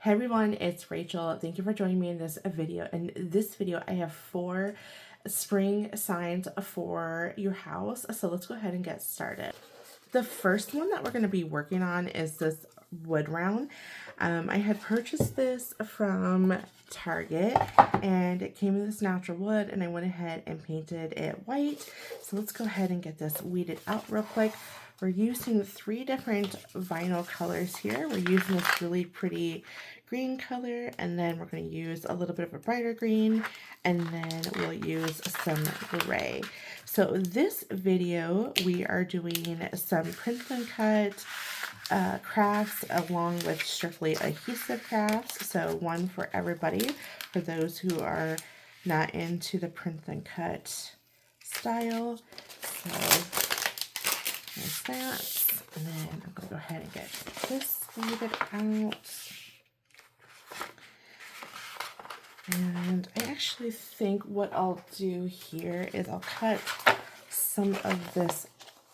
Hey everyone, it's Rachel. Thank you for joining me in this video. In this video, I have 4 spring signs for your house. So let's go ahead and get started. The first one that we're going to be working on is this wood round. I had purchased this from Target and it came in this natural wood, and I went ahead and painted it white. So let's go ahead and get this weeded out real quick. We're using 3 different vinyl colors here. We're using this really pretty green color, and then we're going to use a little bit of a brighter green, and then we'll use some gray. So this video, we are doing some print and cut crafts along with strictly adhesive crafts. So one for everybody, for those who are not into the print and cut style. So there's that. And then I'm going to go ahead and get this weeded out. And I actually think what I'll do here is I'll cut some of this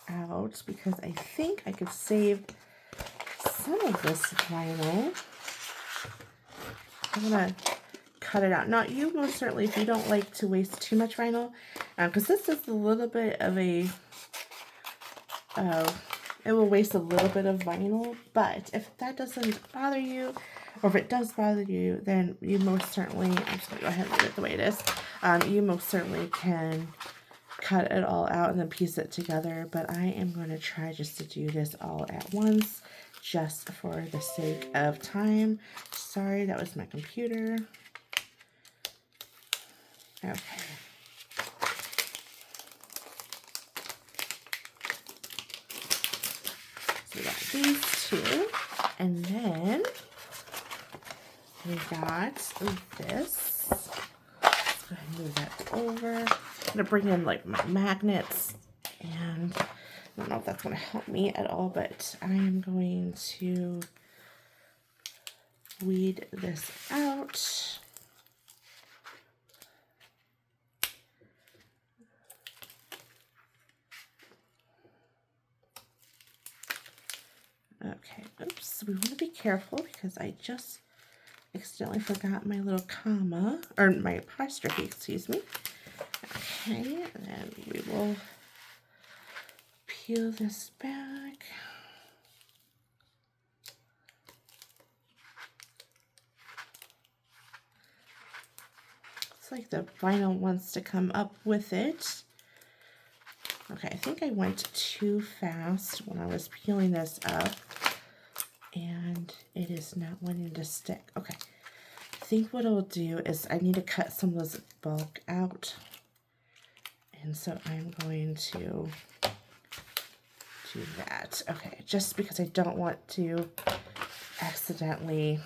out because I think I could save some of this vinyl. I'm going to cut it out. Now, you most certainly, if you don't like to waste too much vinyl, because this is a little bit of a, it will waste a little bit of vinyl, but if that doesn't bother you, or if it does bother you, then you most certainly, I'm just going to go ahead and leave it the way it is, you most certainly can cut it all out and then piece it together, but I am going to try just to do this all at once, just for the sake of time. Sorry, that was my computer. Okay. So we got these 2, and then we got this. Let's go ahead and move that over. I'm going to bring in like my magnets, and I don't know if that's going to help me at all, but I am going to weed this out. Okay, oops, we want to be careful because I just accidentally forgot my little comma, or my apostrophe, excuse me. Okay, and then we will peel this back. It's like the vinyl wants to come up with it. Okay, I think I went too fast when I was peeling this up, and it is not wanting to stick. Okay, I think what I'll do is I need to cut some of this bulk out, and so I'm going to do that. Okay, just because I don't want to accidentally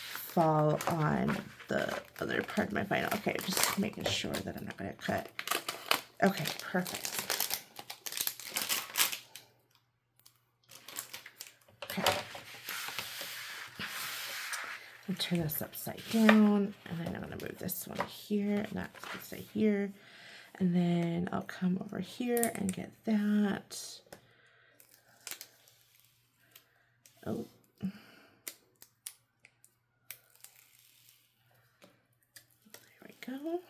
fall on the other part of my vinyl. Okay, just making sure that I'm not going to cut. Okay, perfect. Okay. I'll turn this upside down, and then I'm going to move this one here, and that's going to stay here. And then I'll come over here and get that. Oh. There we go.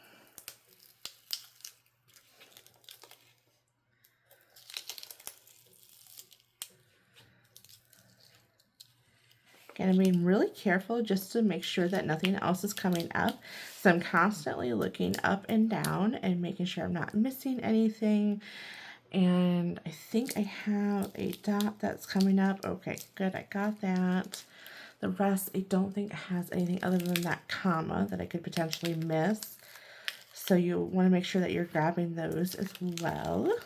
And I'm being really careful just to make sure that nothing else is coming up. So I'm constantly looking up and down and making sure I'm not missing anything. And I think I have a dot that's coming up. Okay, good, I got that. The rest, I don't think has anything other than that comma that I could potentially miss. So you want to make sure that you're grabbing those as well.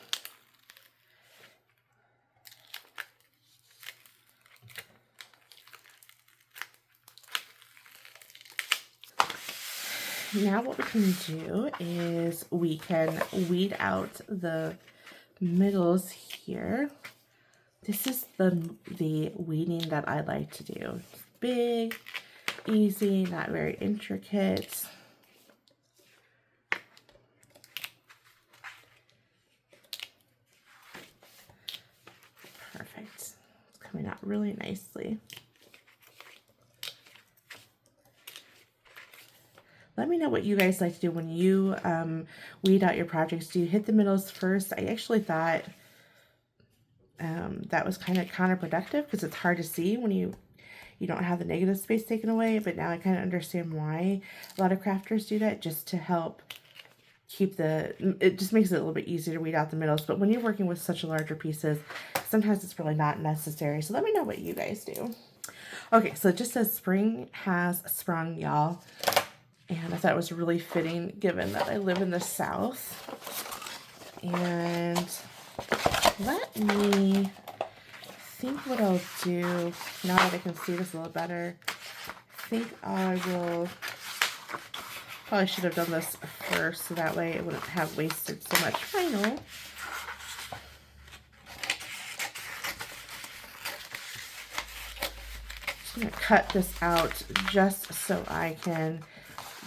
Now what we can do is we can weed out the middles here. This is the weeding that I like to do. Big, easy, not very intricate. Perfect. It's coming out really nicely. me know what you guys like to do when you weed out your projects. Do you hit the middles first? I actually thought that was kind of counterproductive because it's hard to see when you don't have the negative space taken away, but now I kind of understand why a lot of crafters do that, just to help keep it just makes it a little bit easier to weed out the middles. But when you're working with such larger pieces, sometimes it's really not necessary. So let me know what you guys do. Okay, so it just says spring has sprung, y'all. And I thought it was really fitting given that I live in the South. And let me think what I'll do now that I can see this a little better. I think I will probably should have done this first so that way it wouldn't have wasted so much vinyl. I'm going to cut this out just so I can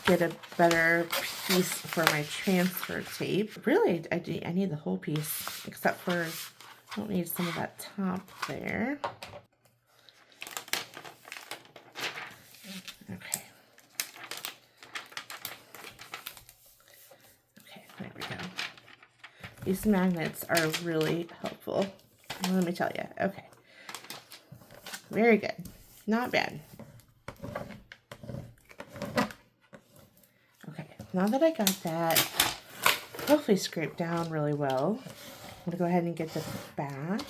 get a better piece for my transfer tape. Really, I need the whole piece, except for I don't need some of that top there. Okay. Okay, there we go. These magnets are really helpful. Let me tell you. Okay. Very good. Not bad. Okay, now that I got that hopefully scraped down really well, I'm going to go ahead and get the back.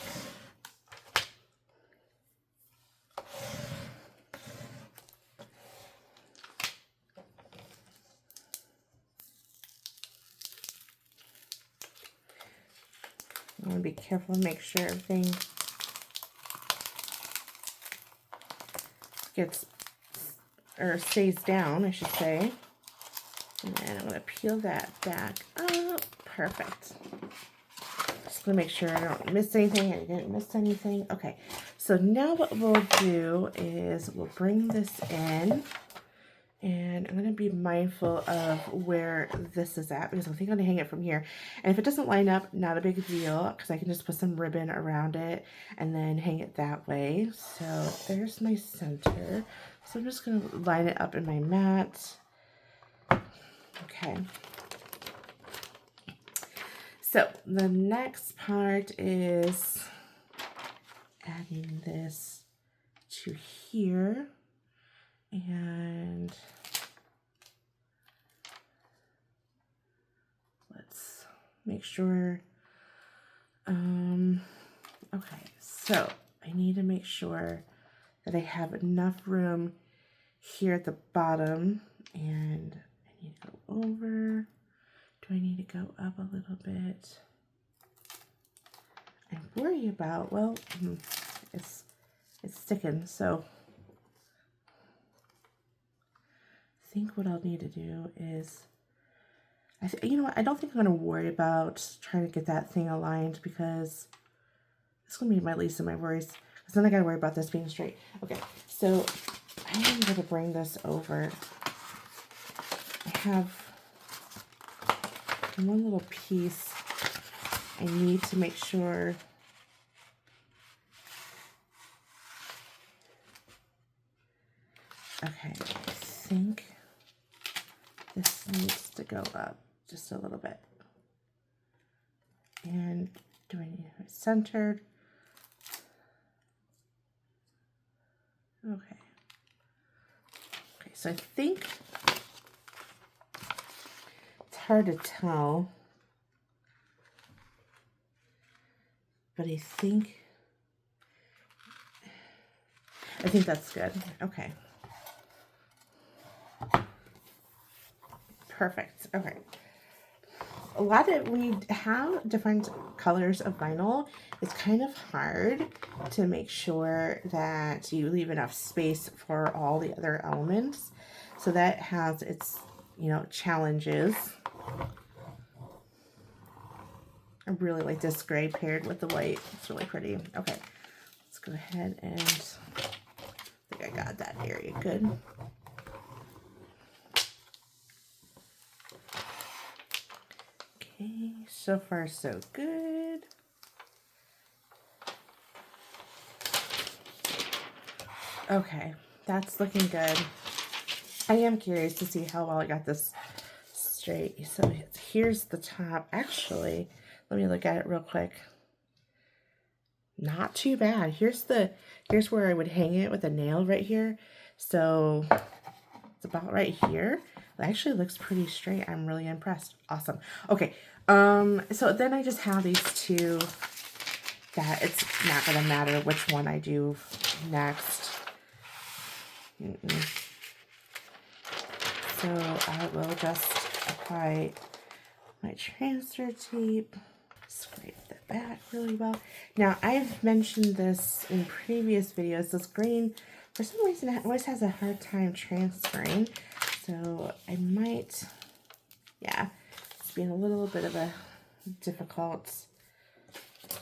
I want to be careful and make sure everything gets, or stays down, I should say. And then I'm going to peel that back up. Perfect. Just going to make sure I don't miss anything. I didn't miss anything. Okay, so now what we'll do is we'll bring this in. And I'm going to be mindful of where this is at because I think I'm going to hang it from here. And if it doesn't line up, not a big deal because I can just put some ribbon around it and then hang it that way. So there's my center. So I'm just going to line it up in my mat. Okay. So the next part is adding this to here. And let's make sure, okay, so I need to make sure that I have enough room here at the bottom, and I need to go over. Do I need to go up a little bit? I worry about, well, it's sticking, so I think what I'll need to do is, you know what, I don't think I'm going to worry about trying to get that thing aligned because it's going to be my least of my worries. Because then I got to worry about this being straight. Okay, so I am going to bring this over. I have one little piece I need to make sure okay, I think this needs to go up just a little bit. And do I need it centered? Okay. Okay, so I think it's hard to tell, but I think that's good. Okay. Perfect. Okay. A lot of, we have different colors of vinyl. It's kind of hard to make sure that you leave enough space for all the other elements. So that has its, you know, challenges. I really like this gray paired with the white. It's really pretty. Okay. Let's go ahead and, I think I got that area good. Okay, so far so good. Okay, that's looking good. I am curious to see how well I got this straight. So here's the top. Actually, let me look at it real quick. Not too bad. Here's where I would hang it with a nail right here. So it's about right here. It actually looks pretty straight. I'm really impressed. Awesome. Okay. So then I just have these two that it's not going to matter which one I do next. So I will just apply my transfer tape, scrape the back really well. Now, I've mentioned this in previous videos. This green, for some reason, it always has a hard time transferring. So I might, yeah, it's being a little bit of a difficult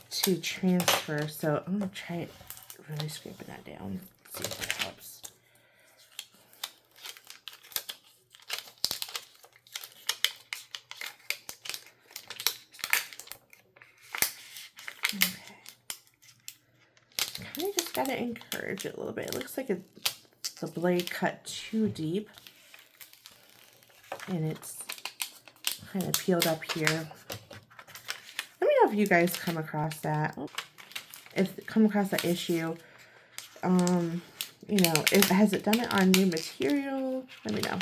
to transfer. So I'm going to try really scraping that down, see if it helps. Okay. Kind of just gotta encourage it a little bit. It looks like the blade cut too deep, and it's kind of peeled up here. Let me know if you guys come across that. If come across that issue, you know, has it done it on new material? Let me know.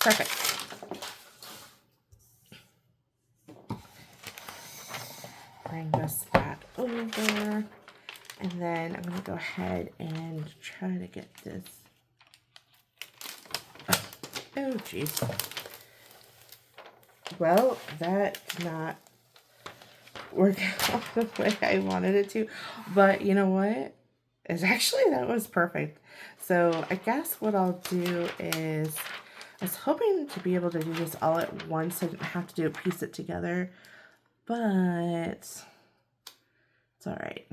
Perfect. Bring this back over, and then I'm going to go ahead and try to get this. Oh, geez. Well, that did not work out the way I wanted it to, but you know what? It's actually, that was perfect. So I guess what I'll do is, I was hoping to be able to do this all at once. I didn't have to do it, piece it together, but it's all right.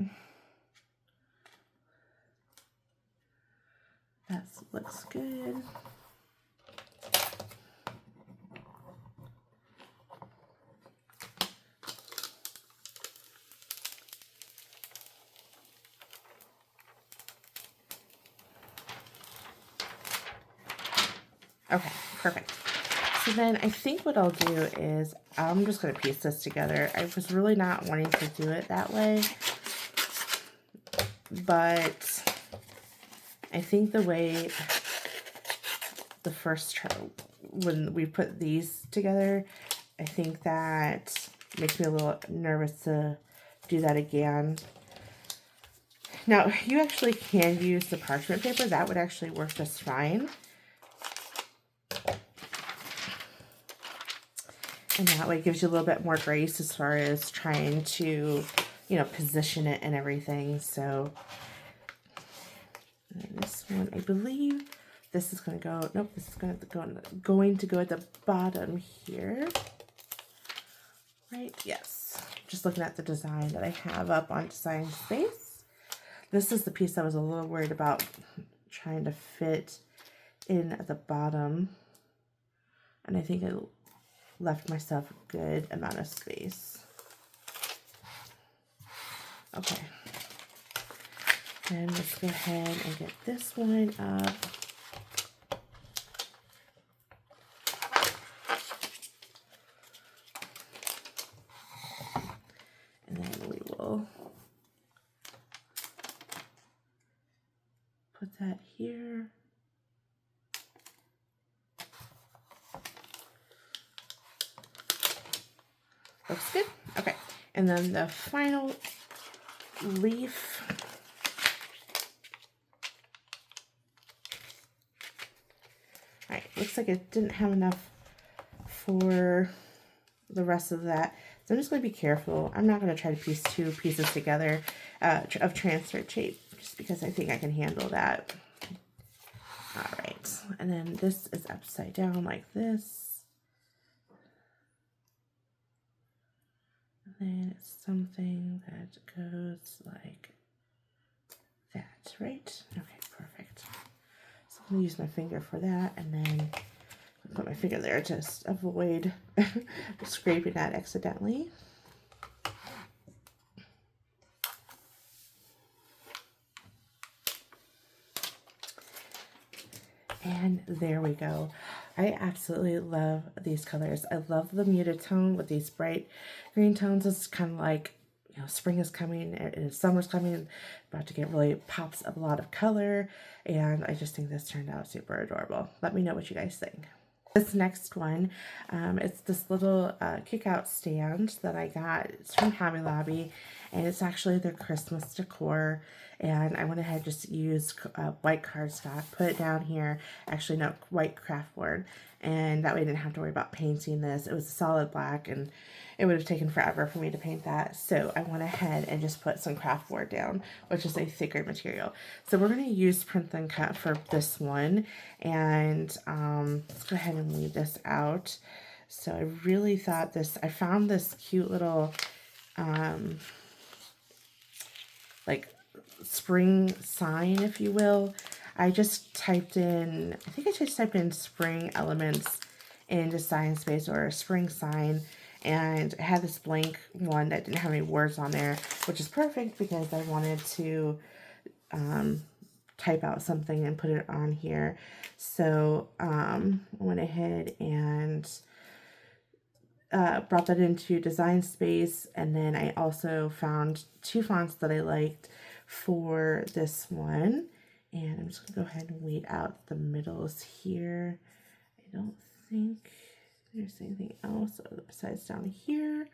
That looks good. Okay, perfect. So then I think what I'll do is I'm just going to piece this together. I was really not wanting to do it that way, but I think the way the first try, when we put these together, I think that makes me a little nervous to do that again. Now, you actually can use the parchment paper. That would actually work just fine. And that way it gives you a little bit more grace as far as trying to, you know, position it and everything. So and this one, I believe this is going to go, nope, this is going to go at the bottom here. Right? Yes. Just looking at the design that I have up on Design Space. This is the piece I was a little worried about trying to fit in at the bottom. And I think I left myself a good amount of space. Okay. And let's go ahead and get this one up. And then we will put that here. Looks good. Okay. And then the final leaf. All right. Looks like it didn't have enough for the rest of that. So I'm just going to be careful. I'm not going to try to piece two pieces together of transfer tape, just because I think I can handle that. All right. And then this is upside down like this. then it's something that goes like that, right? Okay, perfect. So I'm gonna use my finger for that, and then put my finger there to avoid scraping that accidentally. And there we go. I absolutely love these colors. I love the muted tone with these bright green tones. It's kind of like, you know, spring is coming and summer's coming, about to get really pops of a lot of color. And I just think this turned out super adorable. Let me know what you guys think. This next one, it's this little kickout stand that I got. It's from Hobby Lobby, and it's actually their Christmas decor. And I went ahead and just used white cardstock, put it down here. Actually, no, white craft board. And that way I didn't have to worry about painting this. It was a solid black, and it would have taken forever for me to paint that. So I went ahead and just put some craft board down, which is a thicker material. So we're going to use print then cut for this one. And let's go ahead and weed this out. So I really thought I found this cute little like spring sign, if you will. I just typed in, I think I just typed in spring elements in Design Space, or a spring sign, and I had this blank one that didn't have any words on there, which is perfect because I wanted to type out something and put it on here. So I went ahead and brought that into Design Space, and then I also found two fonts that I liked for this one, and I'm just gonna go ahead and weed out the middles here. I don't think there's anything else besides down here.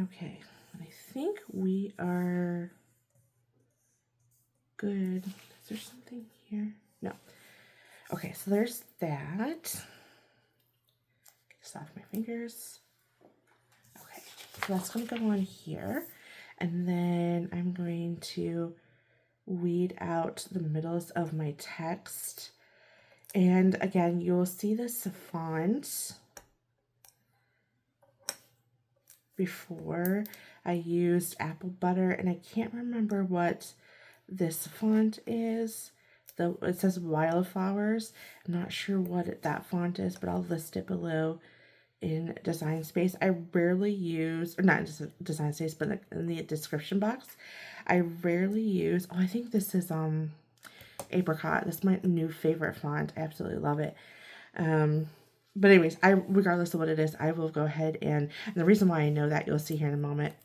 Okay, I think we are good. Is there something here? No. Okay, so there's that. Get this off my fingers. Okay, so that's going to go on here. And then I'm going to weed out the middles of my text. And again, you'll see this font before. I used apple butter, and I can't remember what this font is. It says wildflowers. I'm not sure what that font is, but I'll list it below in Design Space. I rarely use, or not in Design Space, but in the description box. I rarely use, oh, I think this is Apricot. This is my new favorite font. I absolutely love it. But anyways, regardless of what it is, I will go ahead and the reason why I know that, you'll see here in a moment.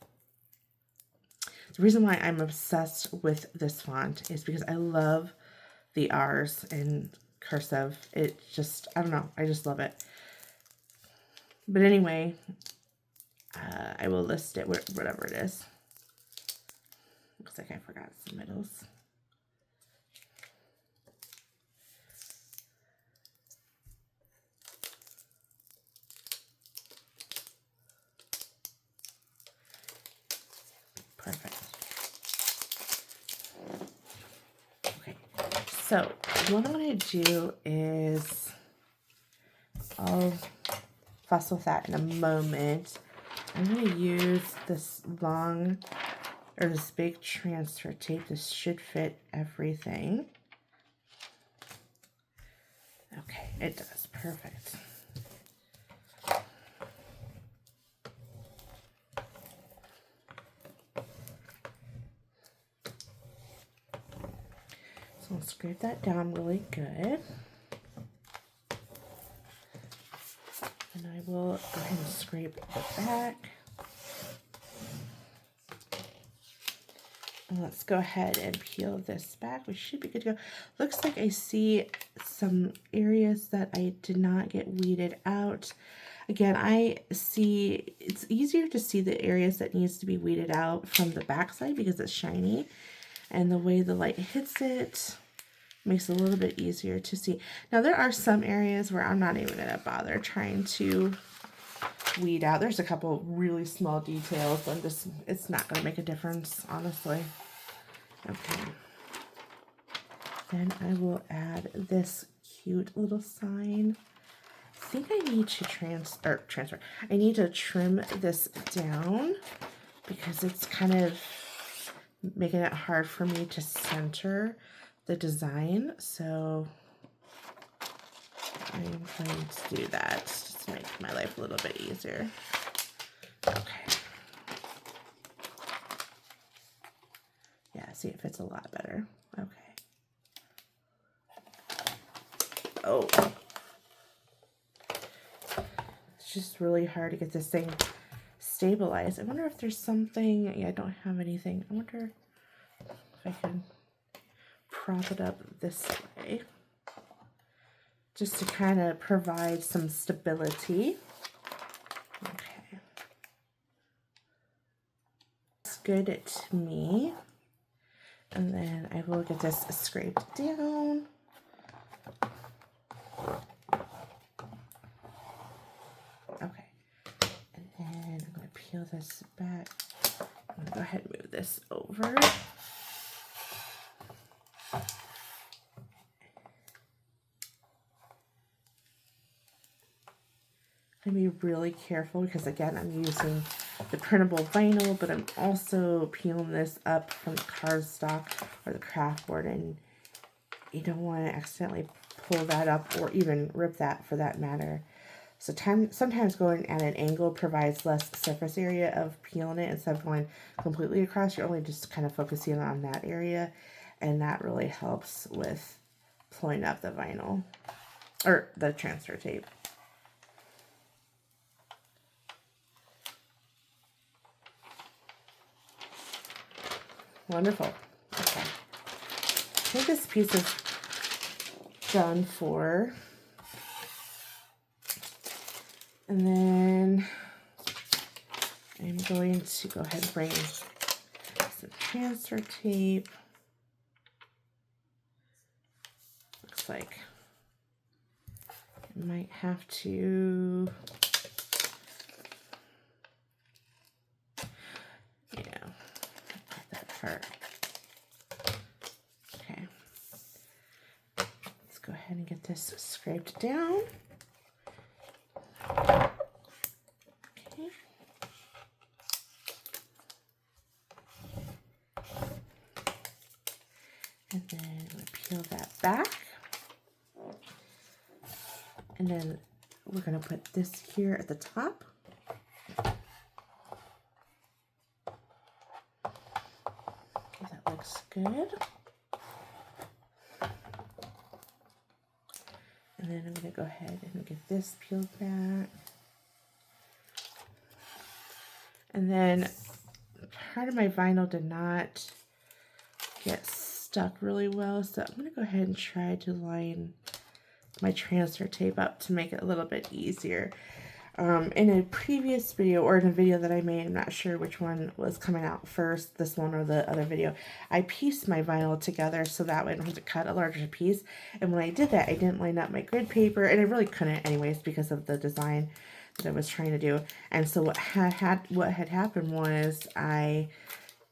The reason why I'm obsessed with this font is because I love the R's in cursive. It just, I don't know, I just love it. But anyway, I will list it whatever it is. Looks like I forgot some middles. Perfect. Okay, so what I'm going to do is, I'll fuss with that in a moment. I'm going to use this this big transfer tape. This should fit everything. Okay, it does. Perfect. So I'll scrape that down really good. And I will go ahead and scrape the back. And let's go ahead and peel this back. We should be good to go. Looks like I see some areas that I did not get weeded out. Again, I see it's easier to see the areas that needs to be weeded out from the back side because it's shiny. And the way the light hits it makes it a little bit easier to see. Now, there are some areas where I'm not even going to bother trying to weed out. There's a couple really small details, but it's not going to make a difference, honestly. Okay. Then I will add this cute little sign. I think I need to transfer. I need to trim this down because it's kind of making it hard for me to center the design. So I'm going to do that just to make my life a little bit easier. Okay. Yeah, see, it fits a lot better. Okay. Oh. It's just really hard to get this thing stabilized. I wonder if there's something. Yeah, I don't have anything. I wonder if I can prop it up this way just to kind of provide some stability. Okay. It's good to me. And then I will get this scraped down. Okay. And then I'm going to peel this back. I'm going to go ahead and move this over. And be really careful because, again, I'm using the printable vinyl, but I'm also peeling this up from the cardstock or the craft board, and you don't want to accidentally pull that up or even rip that for that matter. So sometimes going at an angle provides less surface area of peeling it instead of going completely across. You're only just kind of focusing on that area, and that really helps with pulling up the vinyl or the transfer tape. Wonderful. Okay. I think this piece is done for. And then I'm going to go ahead and bring some transfer tape. Looks like I might have to, okay, let's go ahead and get this scraped down. Okay. And then I'm going to peel that back. And then we're going to put this here at the top. Looks good. And then I'm going to go ahead and get this peeled back. And then part of my vinyl did not get stuck really well, so I'm going to go ahead and try to line my transfer tape up to make it a little bit easier. In a previous video, or in a video that I made, I'm not sure which one was coming out first, this one or the other video, I pieced my vinyl together so that way I don't have to cut a larger piece. And when I did that, I didn't line up my grid paper, and I really couldn't anyways because of the design that I was trying to do. And so what had happened was I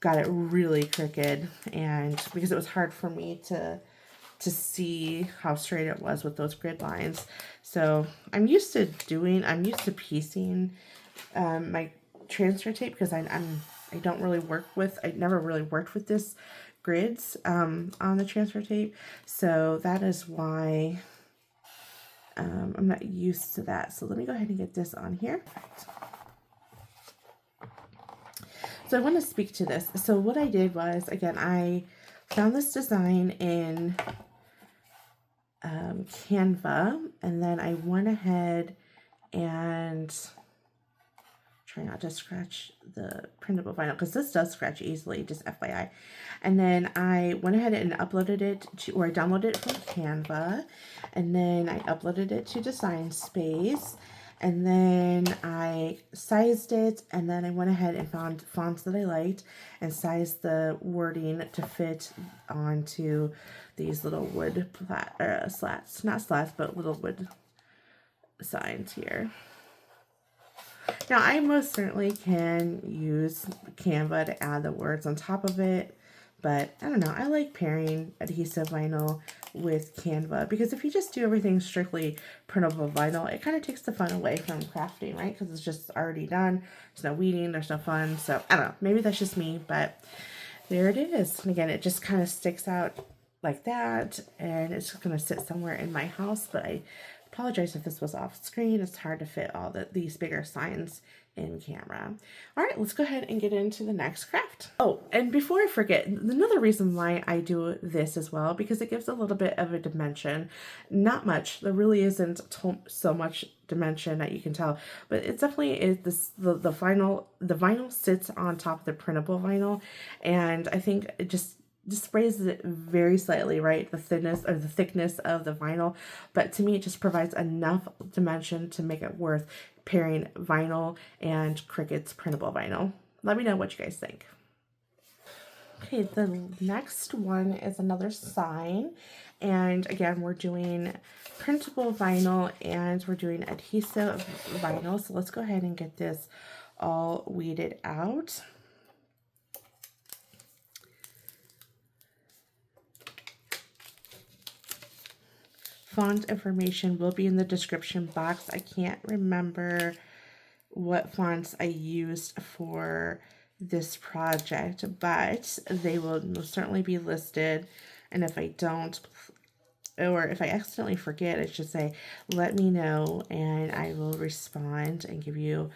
got it really crooked, and because it was hard for me to see how straight it was with those grid lines. So I'm used to piecing my transfer tape because I never really worked with this grids on the transfer tape. So that is why I'm not used to that. So let me go ahead and get this on here. So I want to speak to this. So what I did was, again, I found this design in Canva, and then I went ahead and try not to scratch the printable vinyl because this does scratch easily, just FYI. And then I went ahead and uploaded it to, or I downloaded it from Canva, and then I uploaded it to Design Space, and then I sized it, and then I went ahead and found fonts that I liked and sized the wording to fit onto these little wood slats, not slats, but little wood signs here. Now, I most certainly can use Canva to add the words on top of it, But I don't know, I like pairing adhesive vinyl with Canva, because if you just do everything strictly printable vinyl, it kind of takes the fun away from crafting, right? Because it's just already done. There's no weeding, there's no fun. So I don't know, maybe that's just me, but there it is. And again, it just kind of sticks out like that, and it's just going to sit somewhere in my house. But I apologize if this was off screen. It's hard to fit all these bigger signs in camera. All right, let's go ahead and get into the next craft. Oh, and before I forget, another reason why I do this as well, because it gives a little bit of a dimension. Not much. There really isn't so much dimension that you can tell, but it definitely is this, the vinyl sits on top of the printable vinyl, and I think it just raises it very slightly, right? The thinness or the thickness of the vinyl, but to me it just provides enough dimension to make it worth pairing vinyl and Cricut's printable vinyl. Let me know what you guys think. Okay, the next one is another sign, and again we're doing printable vinyl and we're doing adhesive vinyl. So let's go ahead and get this all weeded out. Font information will be in the description box. I can't remember what fonts I used for this project, but they will most certainly be listed. And if I don't, or if I accidentally forget, I should say, let me know and I will respond and give you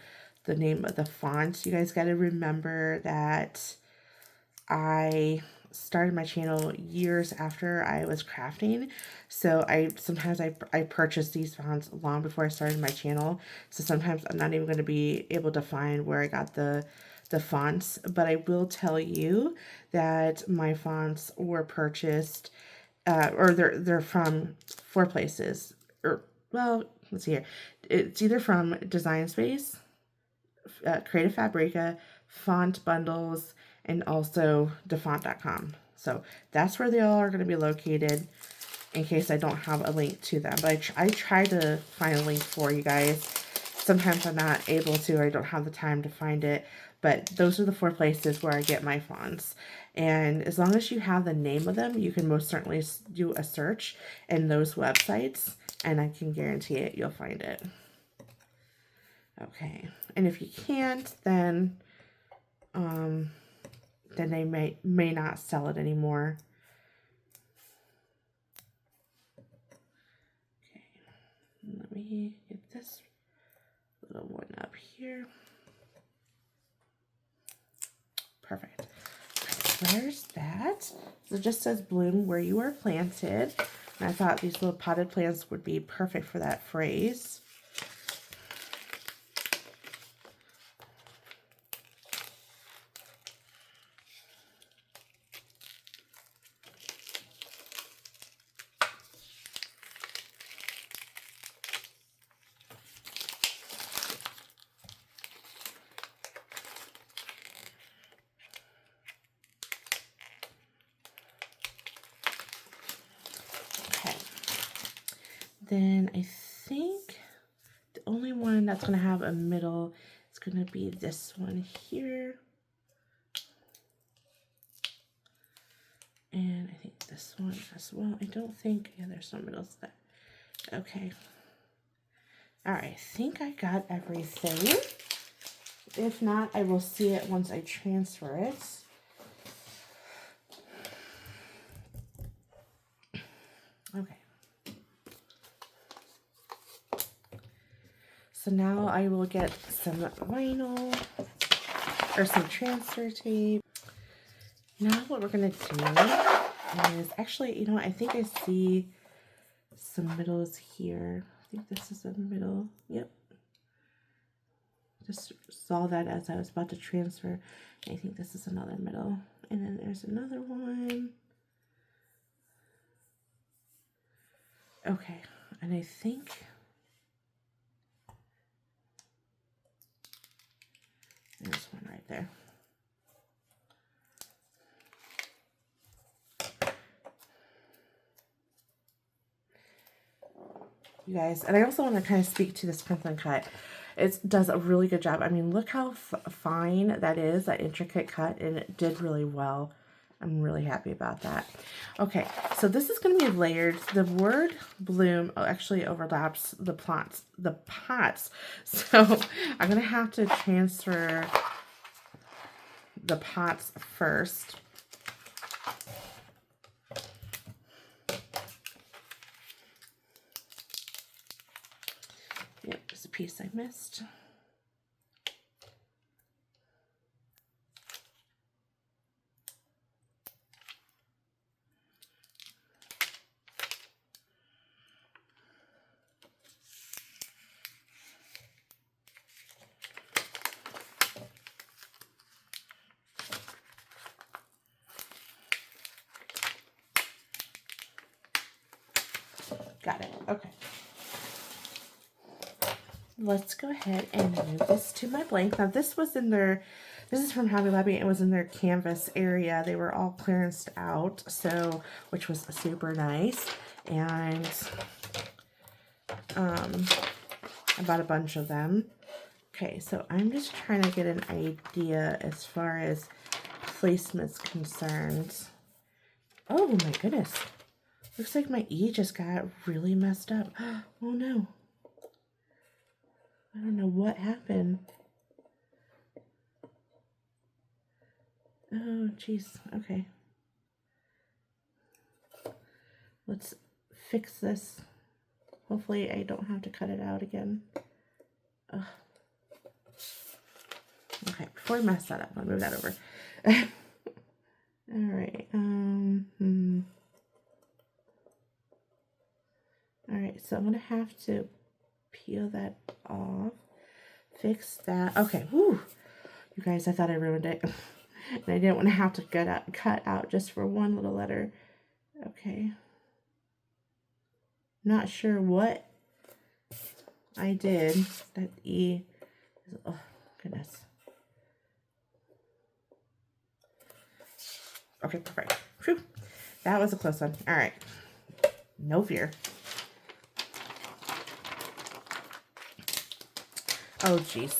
the name of the font. You guys got to remember that I started my channel years after I was crafting, so sometimes I purchase these fonts long before I started my channel, so sometimes I'm not even going to be able to find where I got the fonts. But I will tell you that my fonts were purchased or they're from 4 places, or well, let's see here, it's either from Design Space, Creative Fabrica, Font Bundles, and also defont.com. So that's where they all are going to be located, in case I don't have a link to them. But I try to find a link for you guys. Sometimes I'm not able to, or I don't have the time to find it. But those are the 4 places where I get my fonts. And as long as you have the name of them, you can most certainly do a search in those websites, and I can guarantee it, you'll find it. Okay, and if you can't, then they may not sell it anymore. Okay, let me get this little one up here. Perfect. There's that. So it just says bloom where you are planted. And I thought these little potted plants would be perfect for that phrase. Then I think the only one that's going to have a middle is going to be this one here. And I think this one as well. I don't think, yeah, there's no middles there. Okay. All right, I think I got everything. If not, I will see it once I transfer it. Okay. So now I will get some vinyl or some transfer tape. Now what we're going to do is, actually, you know, I think I see some middles here. I think this is a middle. Yep. Just saw that as I was about to transfer. I think this is another middle. And then there's another one. Okay. And I think there's one right there. You guys, and I also want to kind of speak to this print and cut. It does a really good job. I mean, look how fine that is, that intricate cut, and it did really well. I'm really happy about that. Okay, so this is going to be layered. The word bloom actually overlaps the pots. So I'm going to have to transfer the pots first. Yep, there's a piece I missed. Got it. Okay. Let's go ahead and move this to my blank. Now this was in their, this is from Hobby Lobby. It was in their canvas area. They were all clearanced out, so, which was super nice. And I bought a bunch of them. Okay, so I'm just trying to get an idea as far as placement's concerned. Oh my goodness. Looks like my E just got really messed up. Oh no. I don't know what happened. Oh jeez. Okay. Let's fix this. Hopefully I don't have to cut it out again. Ugh. Okay, before I mess that up, I'll move that over. Alright. Alright, so I'm going to have to peel that off. Fix that. Okay, whew. You guys, I thought I ruined it. And I didn't want to have to cut out just for one little letter. Okay. Not sure what I did. That E is, oh, goodness. Okay, perfect. Whew. That was a close one. All right. No fear. Oh, jeez.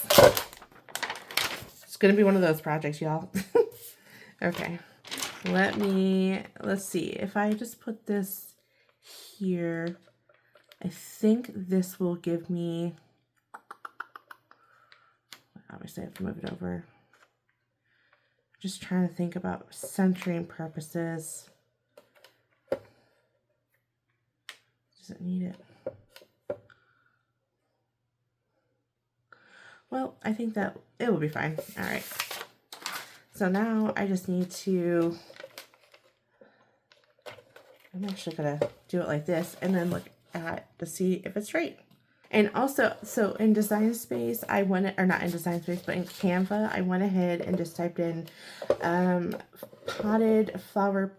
It's going to be one of those projects, y'all. Okay. Let's see. If I just put this here, I think this will give me, obviously I have to move it over. Just trying to think about centering purposes. Does it need it? Well, I think that it will be fine. All right. So now I just need to, I'm actually going to do it like this and then look at to see if it's right. And also, so in Design Space, I went, or not in Design Space, but in Canva, I went ahead and just typed in flower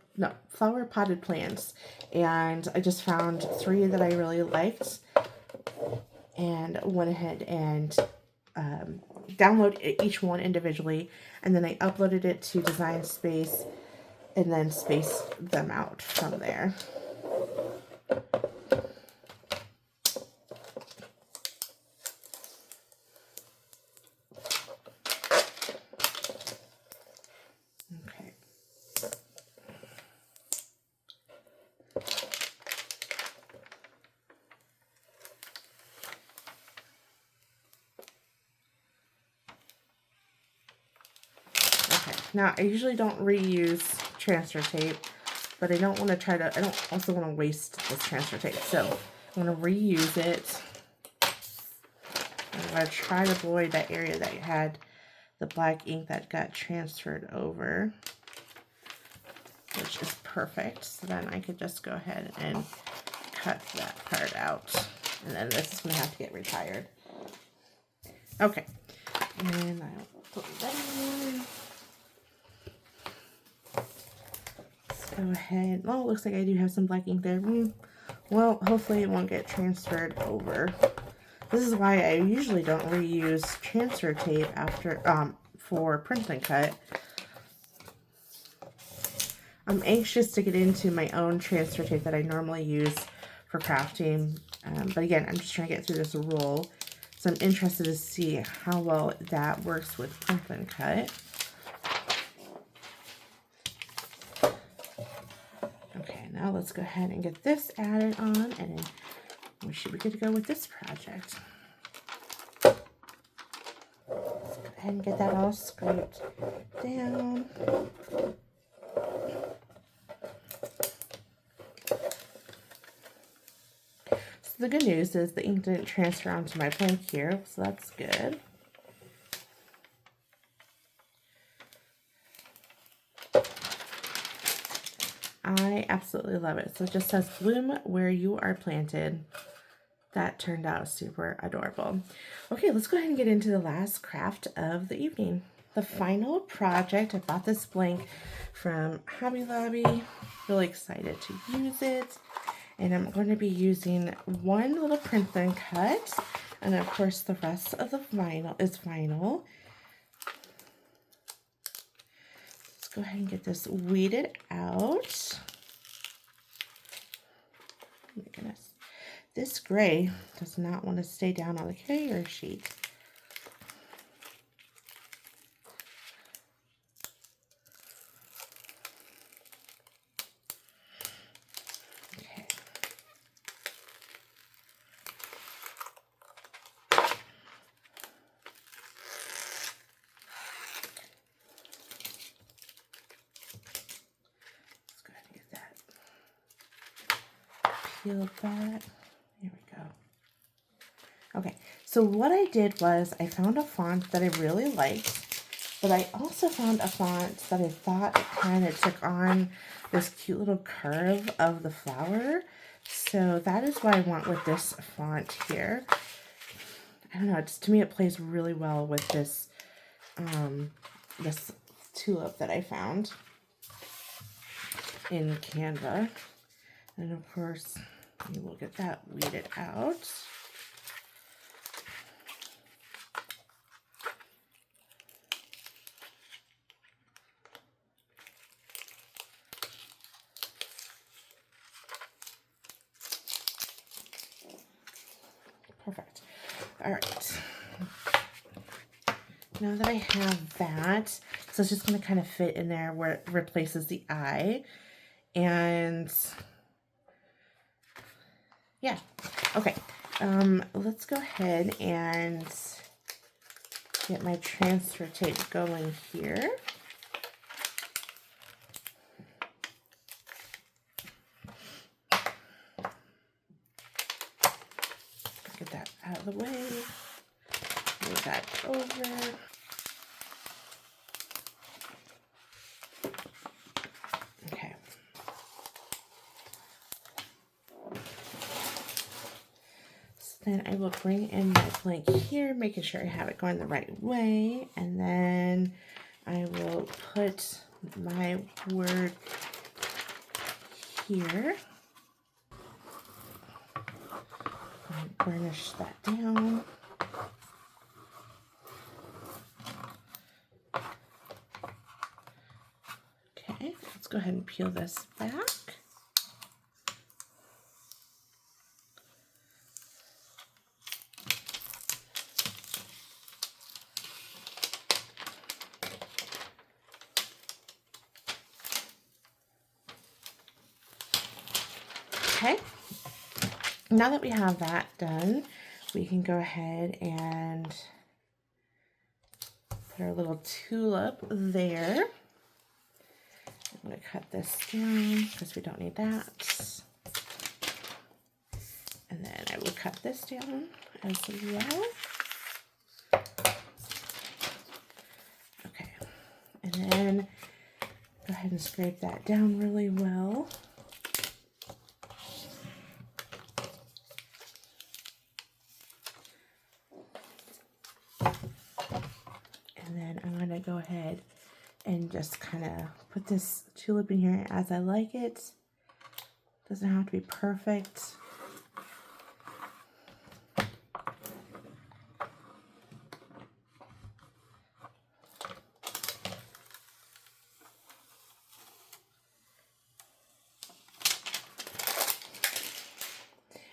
potted plants. And I just found 3 that I really liked and went ahead and download each one individually, and then I uploaded it to Design Space and then spaced them out from there. Okay. Now, I usually don't reuse transfer tape, but I don't want to I don't also want to waste this transfer tape. So I'm going to reuse it. I'm going to try to avoid that area that had the black ink that got transferred over, which is perfect. So then I could just go ahead and cut that part out. And then this is going to have to get retired. Okay. And I'll put that in. Go ahead. Oh, it looks like I do have some black ink there. Well, hopefully it won't get transferred over. This is why I usually don't reuse transfer tape after for print and cut. I'm anxious to get into my own transfer tape that I normally use for crafting. But again, I'm just trying to get through this roll. So I'm interested to see how well that works with print and cut. now let's go ahead and get this added on, and then we should be good to go with this project. Let's go ahead and get that all scraped down. So the good news is the ink didn't transfer onto my blank here, so that's good. I absolutely love it. So it just says bloom where you are planted. That turned out super adorable. Okay, let's go ahead and get into the last craft of the evening. The final project, I bought this blank from Hobby Lobby. Really excited to use it. And I'm going to be using one little print and cut. And of course the rest of the vinyl is vinyl. Let's go ahead and get this weeded out. Oh my goodness. This gray does not want to stay down on the carrier sheet. Okay. Let's go ahead and get that. Peel that. There we go. Okay, so what I did was I found a font that I really liked, but I also found a font that I thought kind of took on this cute little curve of the flower. So that is why I went with this font here. I don't know, it's, to me it plays really well with this, this tulip that I found in Canva. And of course, we will get that weeded out. Perfect. All right. Now that I have that, so it's just going to kind of fit in there where it replaces the eye. And yeah, okay. Let's go ahead and get my transfer tape going here. Get that out of the way. Move that over. Okay. Then I will bring in my blank here, making sure I have it going the right way. And then I will put my word here. And burnish that down. Okay, let's go ahead and peel this back. Okay, now that we have that done, we can go ahead and put our little tulip there. I'm going to cut this down because we don't need that. And then I will cut this down as well. Okay, and then go ahead and scrape that down really well. And then I'm going to go ahead and just kind of put this tulip in here as I like it. Doesn't have to be perfect.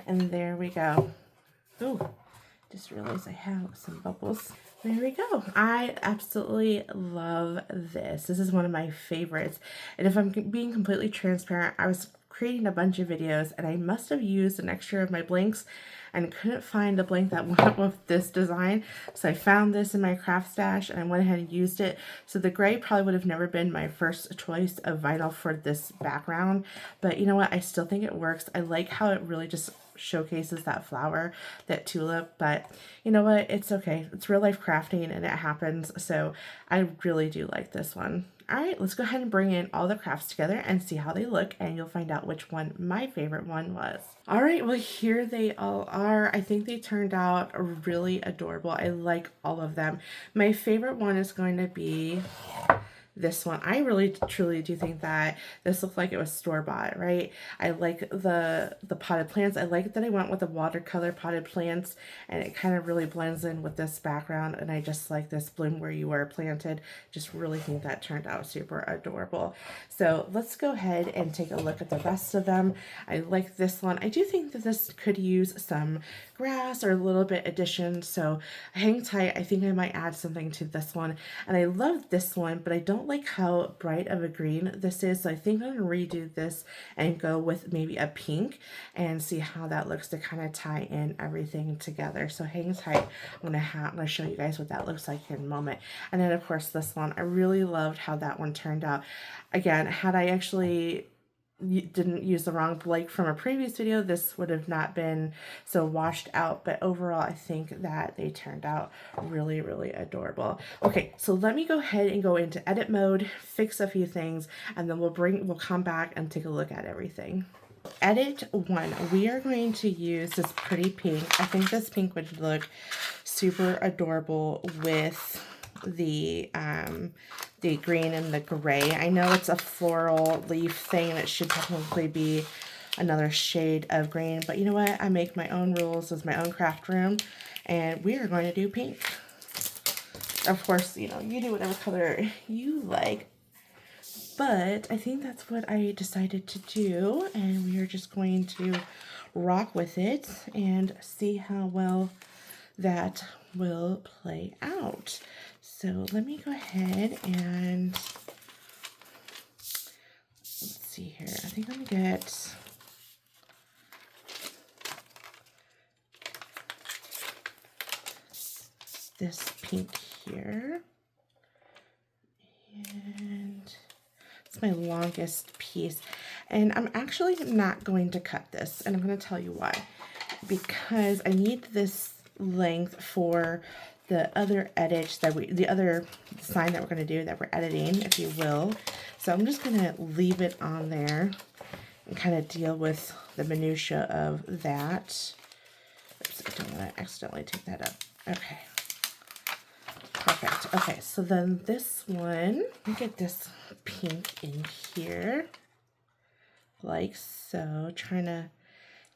And there we go. Ooh, just realized I have some bubbles. There we go. I absolutely love this. This is one of my favorites. And if I'm being completely transparent, I was creating a bunch of videos, and I must have used an extra of my blanks and couldn't find the blank that went with this design. So I found this in my craft stash and I went ahead and used it. So the gray probably would have never been my first choice of vinyl for this background, but you know what? I still think it works. I like how it really just showcases that flower, that tulip, but you know what? It's okay. It's real life crafting and it happens. So I really do like this one. All right, let's go ahead and bring in all the crafts together and see how they look, and you'll find out which one my favorite one was. All right, well, here they all are. I think they turned out really adorable. I like all of them. My favorite one is going to be this one. I really truly do think that this looked like it was store-bought, right? I like the potted plants. I like that I went with the watercolor potted plants, and it kind of really blends in with this background, and I just like this bloom where you were planted. Just really think that turned out super adorable. So let's go ahead and take a look at the rest of them. I like this one. I do think that this could use some grass or a little bit addition, so hang tight. I think I might add something to this one. And I love this one, but I don't like how bright of a green this is, so I think I'm gonna redo this and go with maybe a pink and see how that looks to kind of tie in everything together. So hang tight. I'm gonna show you guys what that looks like in a moment. And then of course this one, I really loved how that one turned out. Again, had I actually didn't use the wrong blank from a previous video, this would have not been so washed out, but overall I think that they turned out really, really adorable. Okay, so let me go ahead and go into edit mode, fix a few things, and then we'll come back and take a look at everything. Edit 1, we are going to use this pretty pink. I think this pink would look super adorable with the green and the gray. I know it's a floral leaf thing and it should technically be another shade of green, but you know what? I make my own rules with my own craft room, and we are going to do pink. Of course, you know, you do whatever color you like, but I think that's what I decided to do, and we are just going to rock with it and see how well that will play out. So let me go ahead and let's see here. I think I'm gonna get this pink here, and it's my longest piece, and I'm actually not going to cut this, and I'm going to tell you why. Because I need this length for the other edits that the other sign that we're going to do, that we're editing, if you will. So I'm just going to leave it on there and kind of deal with the minutia of that. Oops, I don't want to accidentally take that up. Okay. Perfect. Okay, so then this one, let me get this pink in here, like so, trying to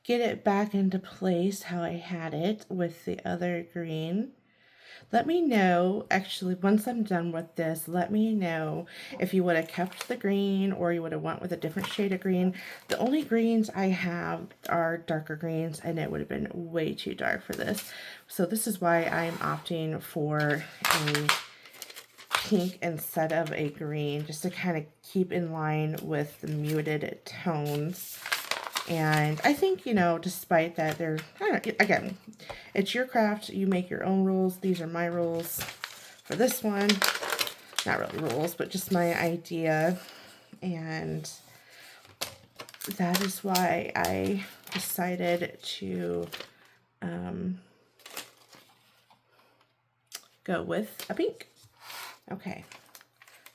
get it back into place how I had it with the other green. Let me know, actually, once I'm done with this, let me know if you would have kept the green or you would have went with a different shade of green. The only greens I have are darker greens, and it would have been way too dark for this. So this is why I'm opting for a pink instead of a green, just to kind of keep in line with the muted tones. And I think, you know, despite that, they're, I don't know, again, it's your craft. You make your own rules. These are my rules for this one. Not really rules, but just my idea. And that is why I decided to go with a pink. Okay,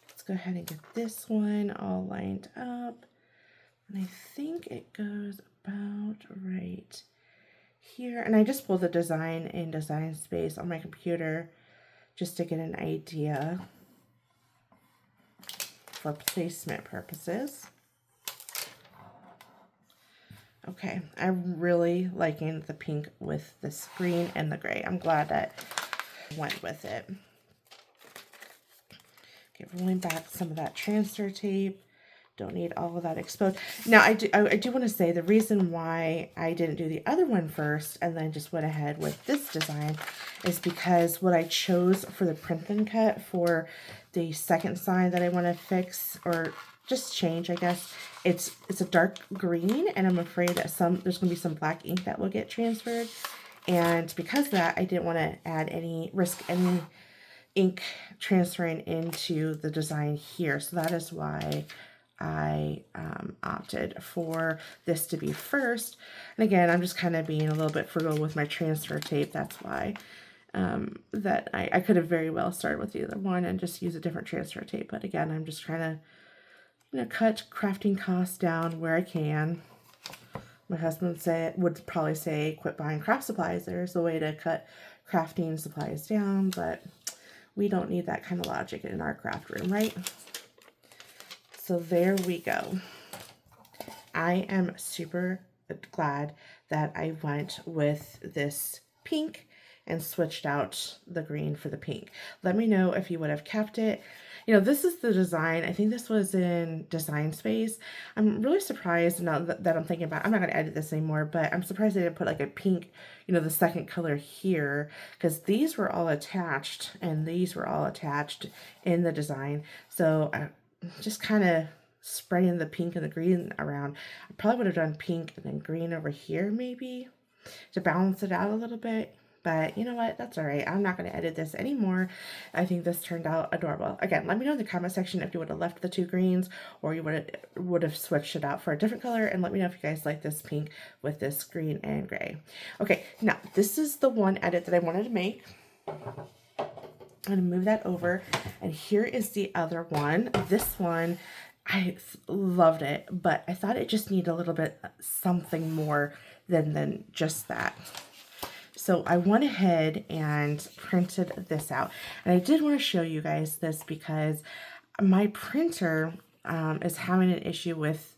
let's go ahead and get this one all lined up. And I think it goes about right here. And I just pulled the design in Design Space on my computer just to get an idea for placement purposes. Okay, I'm really liking the pink with this green and the gray. I'm glad that I went with it. Okay, rolling back some of that transfer tape. Don't need all of that exposed. Now, I do want to say the reason why I didn't do the other one first and then just went ahead with this design is because what I chose for the print and cut for the second sign that I want to fix, or just change, I guess. It's a dark green, and I'm afraid that there's going to be some black ink that will get transferred. And because of that, I didn't want to risk any ink transferring into the design here. So that is why I opted for this to be first. And again, I'm just kind of being a little bit frugal with my transfer tape. That's why that I could have very well started with the other one and just use a different transfer tape. But again, I'm just trying to, you know, cut crafting costs down where I can. My husband would probably say, quit buying craft supplies. There's a way to cut crafting supplies down, but we don't need that kind of logic in our craft room, right? So there we go. I am super glad that I went with this pink and switched out the green for the pink. Let me know if you would have kept it. You know, this is the design. I think this was in Design Space. I'm really surprised now that I'm thinking about, I'm not going to edit this anymore, but I'm surprised they didn't put like a pink, you know, the second color here, because these were all attached and these were all attached in the design. So I just kind of spraying the pink and the green around. I probably would have done pink and then green over here maybe to balance it out a little bit. But you know what? That's all right. I'm not going to edit this anymore. I think this turned out adorable. Again, let me know in the comment section if you would have left the two greens or you would have switched it out for a different color. And let me know if you guys like this pink with this green and gray. Okay, now this is the one edit that I wanted to make. I'm going to move that over. And here is the other one. This one, I loved it, but I thought it just needed a little bit something more than just that. So I went ahead and printed this out. And I did want to show you guys this because my printer is having an issue with,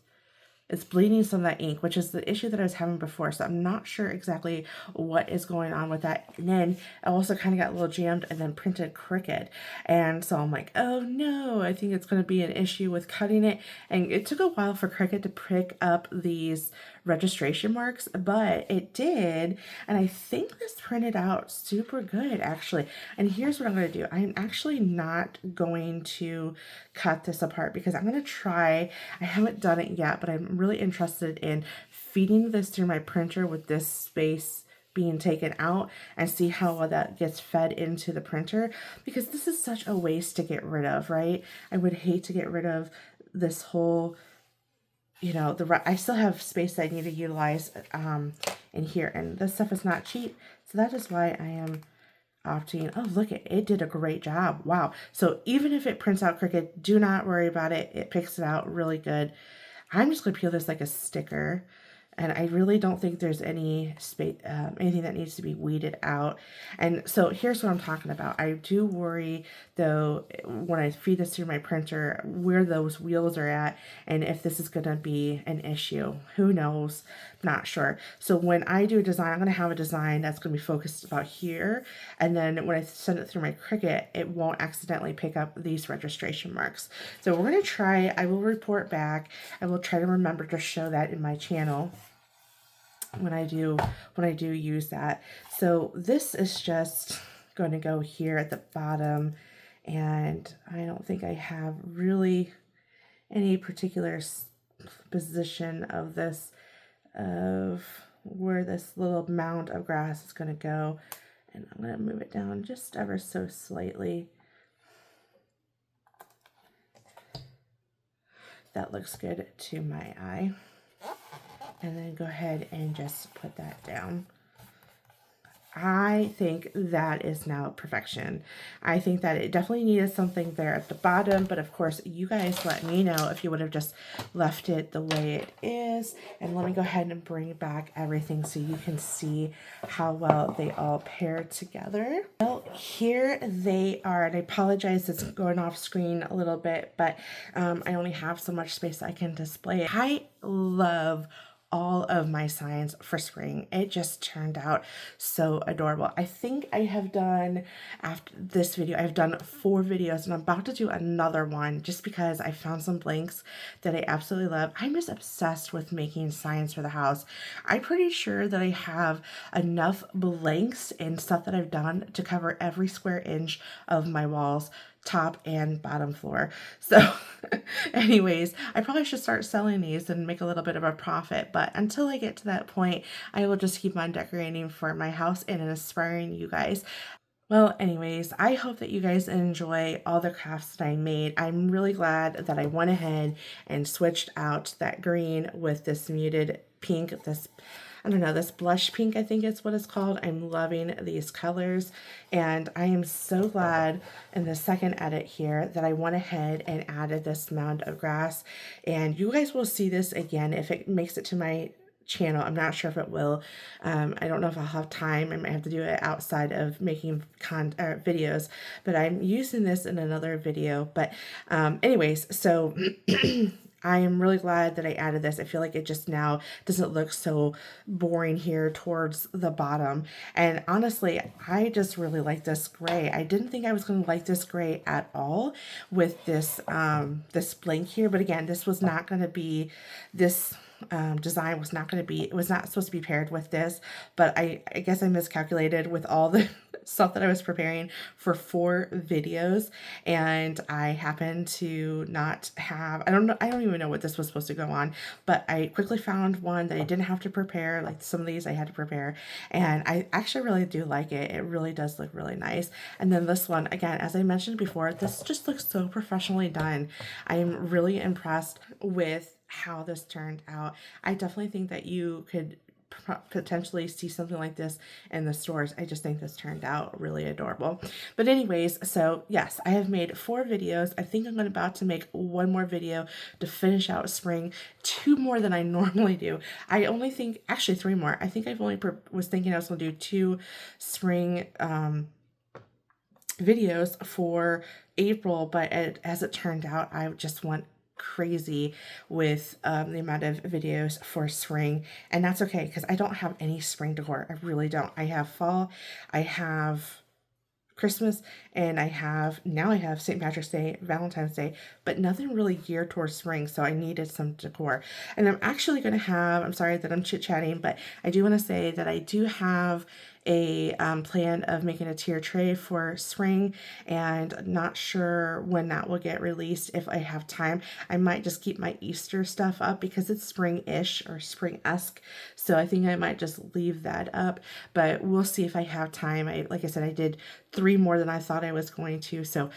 it's bleeding some of that ink, which is the issue that I was having before. So I'm not sure exactly what is going on with that. And then I also kind of got a little jammed and then printed Cricut. And so I'm like, oh no, I think it's going to be an issue with cutting it. And it took a while for Cricut to pick up these registration marks, but it did. And I think this printed out super good actually. And here's what I'm going to do. I'm actually not going to cut this apart because I'm going to try, I haven't done it yet, but I'm really interested in feeding this through my printer with this space being taken out and see how well that gets fed into the printer, because this is such a waste to get rid of, right? I would hate to get rid of this whole, you know, I still have space that I need to utilize in here, and this stuff is not cheap, so that is why I am opting. Oh, look, it did a great job. Wow. So even if it prints out Cricut, do not worry about it. It picks it out really good. I'm just going to peel this like a sticker. And I really don't think there's any space, anything that needs to be weeded out. And so here's what I'm talking about. I do worry, though, when I feed this through my printer, where those wheels are at, and if this is going to be an issue. Who knows? Not sure. So when I do a design, I'm going to have a design that's going to be focused about here. And then when I send it through my Cricut, it won't accidentally pick up these registration marks. So we're going to try. I will report back. I will try to remember to show that in my channel when I do use that. So this is just going to go here at the bottom, and I don't think I have really any particular position of this, of where this little mound of grass is going to go, and I'm going to move it down just ever so slightly. That looks good to my eye. And then go ahead and just put that down. I think that is now perfection. I think that it definitely needed something there at the bottom, but of course you guys let me know if you would have just left it the way it is. And let me go ahead and bring back everything so you can see how well they all pair together. Well, here they are, and I apologize it's going off screen a little bit, but I only have so much space I can display it. I love all of my signs for spring. It just turned out so adorable. I think I have done, after this video, I've done 4 videos, and I'm about to do another one just because I found some blanks that I absolutely love. I'm just obsessed with making signs for the house. I'm pretty sure that I have enough blanks and stuff that I've done to cover every square inch of my walls top and bottom floor. So anyways, I probably should start selling these and make a little bit of a profit, but until I get to that point, I will just keep on decorating for my house and inspiring you guys. Well, anyways, I hope that you guys enjoy all the crafts that I made. I'm really glad that I went ahead and switched out that green with this muted pink, this, I don't know, this blush pink, I think is what it's called. I'm loving these colors, and I am so glad in the second edit here that I went ahead and added this mound of grass, and you guys will see this again if it makes it to my channel. I'm not sure if it will. I don't know if I'll have time. I might have to do it outside of making videos, but I'm using this in another video. But anyways, so I am really glad that I added this. I feel like it just now doesn't look so boring here towards the bottom. And honestly, I just really like this gray. I didn't think I was going to like this gray at all with this this blank here. But again, this was not going to be this design was not going to be, it was not supposed to be paired with this, but I guess I miscalculated with all the stuff that I was preparing for 4 videos, and I happened to not have, I don't even know what this was supposed to go on, but I quickly found one that I didn't have to prepare. Like some of these I had to prepare, and I actually really do like it. It really does look really nice. And then this one, again, as I mentioned before, this just looks so professionally done. I am really impressed with how this turned out. I definitely think that you could potentially see something like this in the stores. I just think this turned out really adorable. But anyways, so yes, I have made 4 videos. I think I'm about to make 1 more video to finish out spring, 2 more than I normally do. I only think, actually 3 more. I think I've only was thinking I was going to do 2 spring videos for April, but as it turned out, I just went crazy with the amount of videos for spring, and that's okay because I don't have any spring decor. I really don't. I have fall, I have Christmas, and I have St. Patrick's Day, Valentine's Day, but nothing really geared towards spring, so I needed some decor. And I'm actually going to have, I'm sorry that I'm chit-chatting, but I do want to say that I do have a plan of making a tier tray for spring, and not sure when that will get released. If I have time, I might just keep my Easter stuff up because it's spring-ish or spring-esque, so I think I might just leave that up, but we'll see if I have time. Like I said, I did 3 more than I thought I was going to, so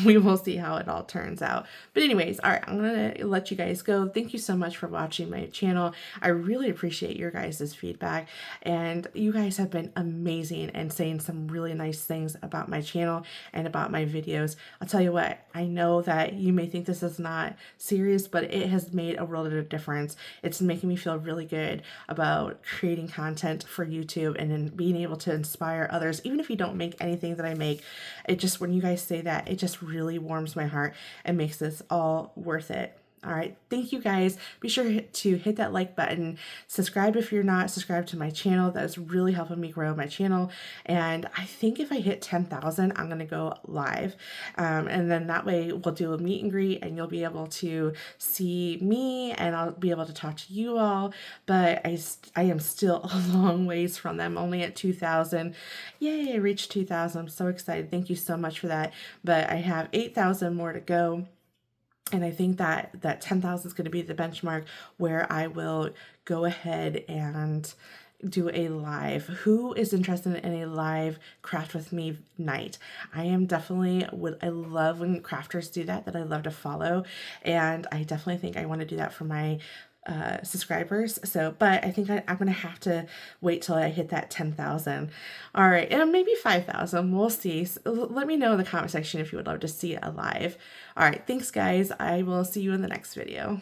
we will see how it all turns out. But anyways, all right, I'm gonna let you guys go. Thank you so much for watching my channel. I really appreciate your guys' feedback, and you guys have been amazing and saying some really nice things about my channel and about my videos. I'll tell you what, I know that you may think this is not serious, but it has made a world of difference. It's making me feel really good about creating content for YouTube and then being able to inspire others. Even if you don't make anything that I make, it just, when you guys say that, it just really warms my heart and makes this all worth it. All right, thank you guys. Be sure to hit that like button. Subscribe if you're not subscribed to my channel. That is really helping me grow my channel. And I think if I hit 10,000, I'm going to go live. And then that way we'll do a meet and greet, and you'll be able to see me, and I'll be able to talk to you all. But I am still a long ways from them. Only at 2,000. Yay, I reached 2,000. I'm so excited. Thank you so much for that. But I have 8,000 more to go. And I think that 10,000 is going to be the benchmark where I will go ahead and do a live. Who is interested in a live craft with me night? I am definitely, I love when crafters do that I love to follow. And I definitely think I want to do that for my subscribers. So, but I think I'm going to have to wait till I hit that 10,000. All right. And maybe 5,000. We'll see. So let me know in the comment section if you would love to see it live. All right. Thanks guys. I will see you in the next video.